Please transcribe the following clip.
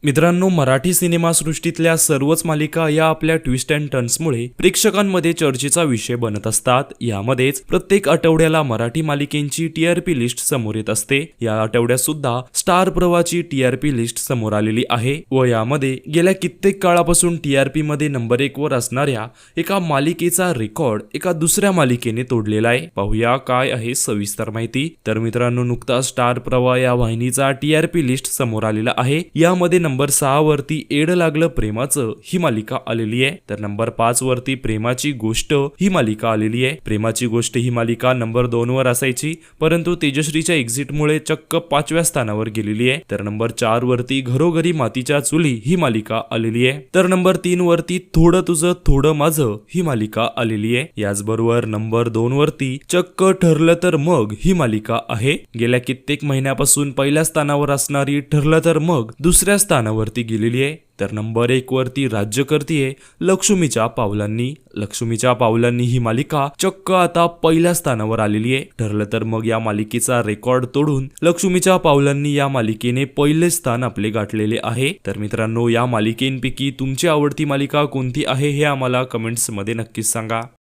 मित्रांनो, मराठी सिनेमासृष्टीतल्या सर्वच मालिका या आपल्या ट्विस्ट अँड टर्न्समुळे प्रेक्षकांमध्ये चर्चेचा विषय बनत असतात। यामध्येच प्रत्येक आठवड्याला मराठी मालिकेंची टीआरपी लिस्ट समोर येत असते। या आठवड्यात सुद्धा स्टार प्रवाहाची टीआरपी लिस्ट समोर आलेली आहे व यामध्ये गेल्या कित्येक काळापासून टीआरपी मध्ये नंबर 1 वर असणाऱ्या एका मालिकेचा रेकॉर्ड एका दुसऱ्या मालिकेने तोडलेला आहे। पाहूया काय आहे सविस्तर माहिती। तर मित्रांनो, नुकताच स्टार प्रवाह या वाहिनीचा टीआरपी लिस्ट समोर आलेला आहे। यामध्ये नंबर 6 वरती एड लागलं प्रेमाचं ही मालिका आलेली आहे। तर नंबर 5 वरती प्रेमाची गोष्ट ही मालिका आलेली आहे। प्रेमाची गोष्ट ही मालिका नंबर 2 वर असायची, परंतु तेजश्रीच्या एक्झिटमुळे चक्क 5व्या स्थानावर गेलेली आहे। तर नंबर 4 वरती घरोघरी मातीच्या चुली ही मालिका आलेली आहे। तर नंबर 3 वरती थोडं तुझं थोडं माझं ही मालिका आलेली आहे। याचबरोबर नंबर 2 वरती चक्क ठरलं तर मग ही मालिका आहे। गेल्या कित्येक महिन्यापासून पहिल्या स्थानावर असणारी ठरलं तर मग दुसऱ्या स्थानावरती गेलेली आहे। तर नंबर 1 वरती राज्य करतीये लक्ष्मीच्या पावलांनी। लक्ष्मीच्या पावलांनी ही मालिका चक्क आता पहिल्या स्थानावर आलेली आहे। ठरलं तर मग या मालिकेचा रेकॉर्ड तोडून लक्ष्मीच्या पावलांनी या मालिकेने पहिले स्थान आपले गाठलेले आहे। तर मित्रांनो, या मालिकेंपैकी तुमची आवडती मालिका कोणती आहे हे आम्हाला कमेंट्स मध्ये नक्कीच सांगा।